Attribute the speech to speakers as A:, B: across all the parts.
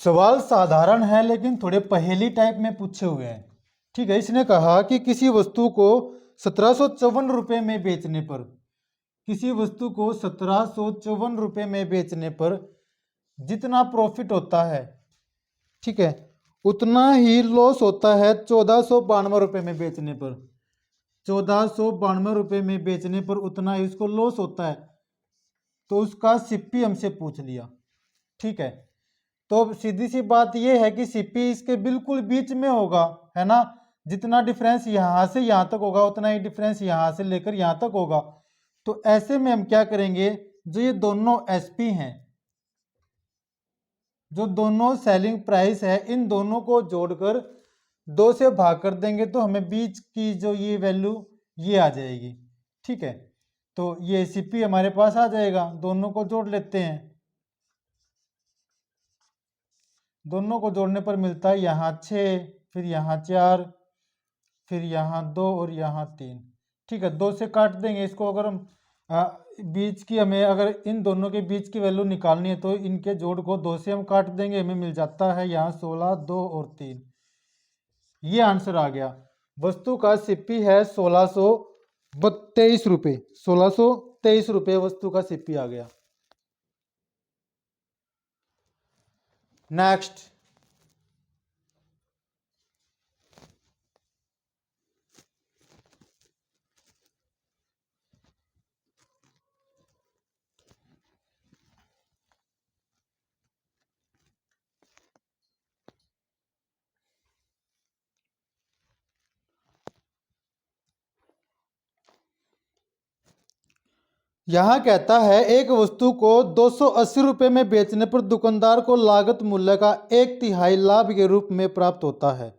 A: सवाल साधारण है लेकिन थोड़े पहेली टाइप में पूछे हुए हैं। ठीक है, इसने कहा कि किसी वस्तु को 1754 रुपये में बेचने पर, किसी वस्तु को 1754 रुपये में बेचने पर जितना प्रॉफिट होता है, ठीक है, उतना ही लॉस होता है 1492 रुपये में बेचने पर। 1492 रुपये में बेचने पर उतना ही उसको लॉस होता है, तो उसका सिप्पी हमसे पूछ लिया। ठीक है, तो सीधी सी बात यह है कि सीपी इसके बिल्कुल बीच में होगा, है ना। जितना डिफरेंस यहां से यहां तक होगा उतना ही डिफरेंस यहां से लेकर यहां तक होगा। तो ऐसे में हम क्या करेंगे, जो ये दोनों एसपी हैं, जो दोनों सेलिंग प्राइस है, इन दोनों को जोड़कर 2 से भाग कर देंगे तो हमें बीच की जो ये वैल्यू ये आ जाएगी। ठीक है, तो ये सीपी हमारे पास आ जाएगा। दोनों को जोड़ लेते हैं, दोनों को जोड़ने पर मिलता है यहाँ 6, फिर यहाँ 4, फिर यहाँ 2 और यहाँ 3। ठीक है, 2 से काट देंगे इसको। अगर हम बीच की, हमें अगर इन दोनों के बीच की वैल्यू निकालनी है तो इनके जोड़ को 2 से हम काट देंगे, हमें मिल जाता है यहाँ 16, 2 और 3। ये आंसर आ गया। वस्तु का सिप्पी है 1623 रुपये। 1623 रुपये वस्तु का सिप्पी आ गया। नेक्स्ट, यहां कहता है एक वस्तु को 280 रुपये में बेचने पर दुकानदार को लागत मूल्य का 1/3 लाभ के रूप में प्राप्त होता है।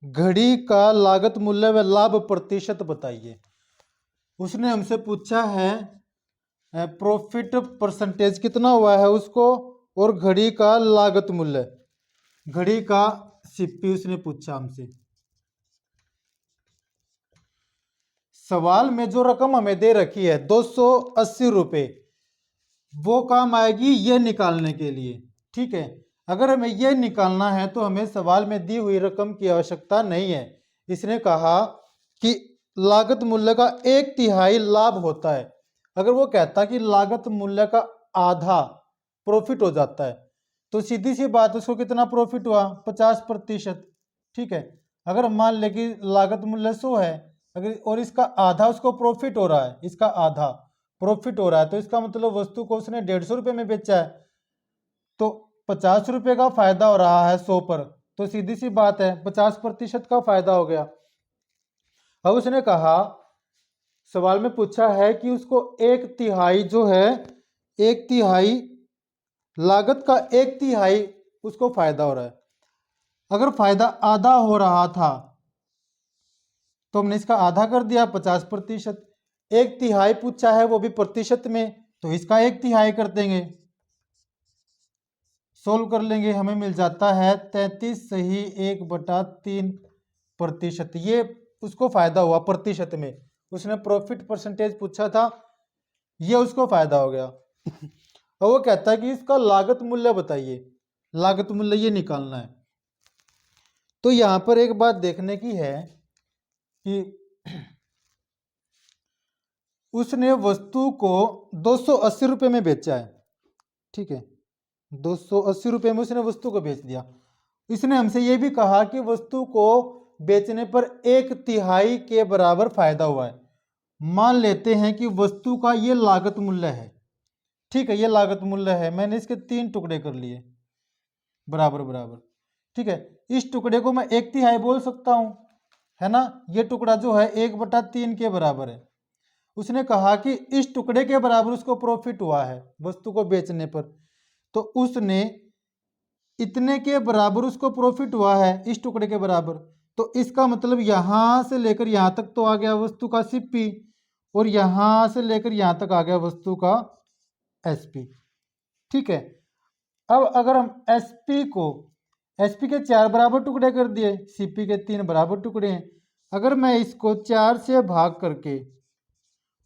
A: घड़ी का लागत मूल्य व लाभ प्रतिशत बताइए। उसने हमसे पूछा है प्रॉफिट परसेंटेज कितना हुआ है उसको, और घड़ी का लागत मूल्य, घड़ी का सीपी उसने पूछा हमसे। सवाल में जो रकम हमें दे रखी है 280 रुपये, वो काम आएगी ये निकालने के लिए। ठीक है, अगर हमें ये निकालना है तो हमें सवाल में दी हुई रकम की आवश्यकता नहीं है। इसने कहा कि लागत मूल्य का 1/3 लाभ होता है। अगर वो कहता कि लागत मूल्य का आधा प्रॉफिट हो जाता है, तो सीधी सी बात, उसको कितना प्रॉफिट हुआ, 50%। ठीक है, अगर मान ले कि लागत मूल्य 100 है, अगर और इसका आधा उसको प्रॉफिट हो रहा है, इसका आधा प्रॉफिट हो रहा है, तो इसका मतलब वस्तु को उसने 150 रुपये में बेचा है, तो 50 रुपये का फायदा हो रहा है 100 पर, तो सीधी सी बात है 50% का फायदा हो गया। अब उसने कहा, सवाल में पूछा है कि उसको 1/3 जो है, 1/3 लागत का 1/3 उसको फायदा हो रहा है। अगर फायदा आधा हो रहा था तो हमने इसका आधा कर दिया, 50%। 1/3 पूछा है वो भी प्रतिशत में, तो इसका 1/3 कर देंगे, सोल्व कर लेंगे, हमें मिल जाता है 33 सही 1/3%। ये उसको फायदा हुआ प्रतिशत में। उसने प्रॉफिट परसेंटेज पूछा था, ये उसको फायदा हो गया। और वो कहता है कि इसका लागत मूल्य बताइए, लागत मूल्य ये निकालना है। तो यहां पर एक बात देखने की है कि उसने वस्तु को 280 रुपये में बेचा है। ठीक है, 280 रुपये में उसने वस्तु को बेच दिया। इसने हमसे ये भी कहा कि वस्तु को बेचने पर 1/3 के बराबर फायदा हुआ है। मान लेते हैं कि वस्तु का ये लागत मूल्य है। ठीक है, ये लागत मूल्य है, मैंने इसके 3 टुकड़े कर लिए बराबर बराबर। ठीक है, इस टुकड़े को मैं 1/3 बोल सकता हूं, है ना। ये टुकड़ा जो है 1/3 के बराबर है। उसने कहा कि इस टुकड़े के बराबर उसको प्रॉफिट हुआ है वस्तु को बेचने पर, तो उसने इतने के बराबर उसको प्रॉफिट हुआ है, इस टुकड़े के बराबर। तो इसका मतलब यहां से लेकर यहां तक तो आ गया वस्तु का सीपी, और यहां से लेकर यहां तक आ गया वस्तु का एसपी। ठीक है, अब अगर हम एसपी के 4 बराबर टुकड़े कर दिए, सीपी के 3 बराबर टुकड़े हैं। अगर मैं इसको 4 से भाग करके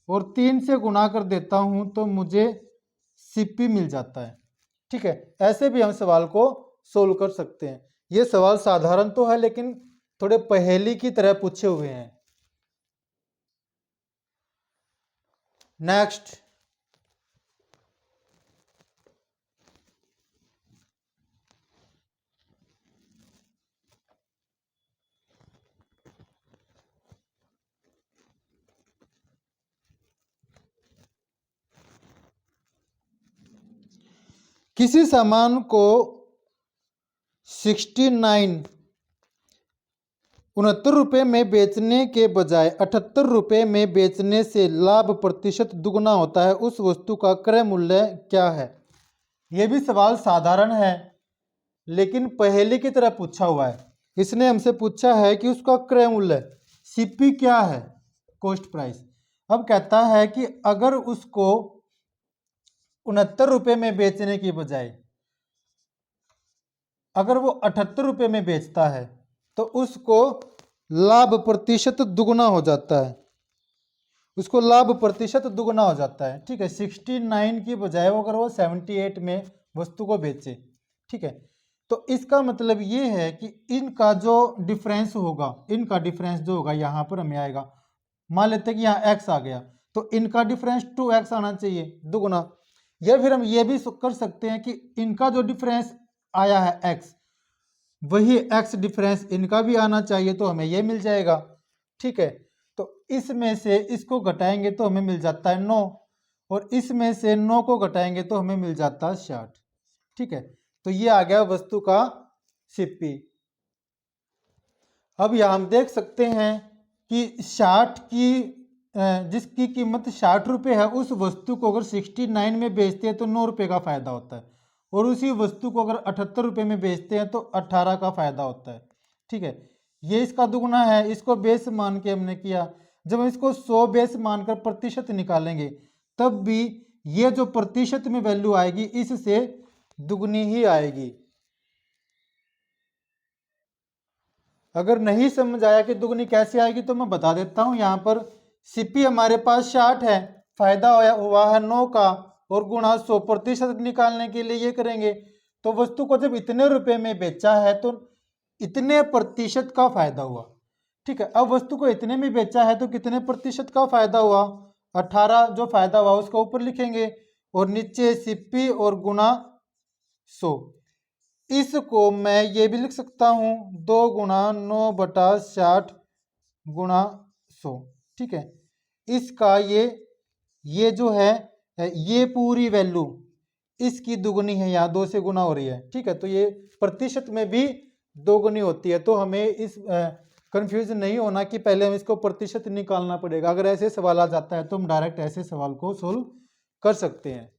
A: और 3 से गुणा कर देता हूं तो मुझे सीपी मिल जाता है। ठीक है, ऐसे भी हम सवाल को सोल्व कर सकते हैं। ये सवाल साधारण तो है लेकिन थोड़े पहेली की तरह पूछे हुए हैं। नेक्स्ट, किसी सामान को 69 रुपए में बेचने के बजाय 78 रुपए में बेचने से लाभ प्रतिशत दुगना होता है, उस वस्तु का क्रय मूल्य क्या है? यह भी सवाल साधारण है लेकिन पहेली की तरह पूछा हुआ है। इसने हमसे पूछा है कि उसका क्रय मूल्य सीपी क्या है, कॉस्ट प्राइस। अब कहता है कि अगर उसको 69 रुपए में बेचने की बजाय अगर वो 78 रुपए में बेचता है तो उसको लाभ प्रतिशत दुगना हो जाता है, उसको लाभ प्रतिशत दुगना हो जाता है। ठीक है, 69 की बजाय अगर वो 78 में वस्तु को बेचे, ठीक है, तो इसका मतलब ये है कि इनका जो डिफरेंस होगा, इनका डिफरेंस जो होगा यहाँ पर हमें आएगा, मान लेते हैं कि यहाँ x आ गया तो इनका डिफरेंस 2x आना चाहिए, दुगुना। या फिर हम ये भी कर सकते हैं कि इनका जो डिफरेंस आया है x, वही x डिफरेंस इनका भी आना चाहिए तो हमें ये मिल जाएगा। ठीक है, तो इसमें से इसको घटाएंगे तो हमें मिल जाता है 9 और इसमें से 9 को घटाएंगे तो हमें मिल जाता है 60। ठीक है, तो ये आ गया वस्तु का सीपी। अब यहाँ हम देख सकते हैं कि 60 की जिसकी कीमत 60 रुपये है उस वस्तु को अगर 69 में बेचते हैं तो 9 रुपये का फायदा होता है, और उसी वस्तु को अगर 78 रुपये में बेचते हैं तो 18 का फायदा होता है। ठीक है, ये इसका दुगुना है, इसको बेस मान के हमने किया। जब हम इसको 100 बेस मानकर प्रतिशत निकालेंगे तब भी ये जो प्रतिशत में वैल्यू आएगी इससे दुगनी ही आएगी। अगर नहीं समझ आया कि दुगनी कैसे आएगी तो मैं बता देता हूं। यहाँ पर सीपी हमारे पास 60 है, फायदा हुआ है 9 का, और गुणा 100% निकालने के लिए ये करेंगे। तो वस्तु को जब इतने रुपए में बेचा है तो इतने प्रतिशत का फायदा हुआ। ठीक है, अब वस्तु को इतने में बेचा है तो कितने प्रतिशत का फायदा हुआ, 18 जो फायदा हुआ उसका ऊपर लिखेंगे और नीचे सीपी और गुणा 100। इसको मैं ये भी लिख सकता हूँ 2 गुणा 9/60 गुणा 100। ठीक है, इसका ये जो है ये पूरी वैल्यू इसकी दुगनी है, यहाँ 2 से गुना हो रही है। ठीक है, तो ये प्रतिशत में भी दोगुनी होती है। तो हमें इस कंफ्यूज नहीं होना कि पहले हम इसको प्रतिशत निकालना पड़ेगा। अगर ऐसे सवाल आ जाता है तो हम डायरेक्ट ऐसे सवाल को सोल्व कर सकते हैं।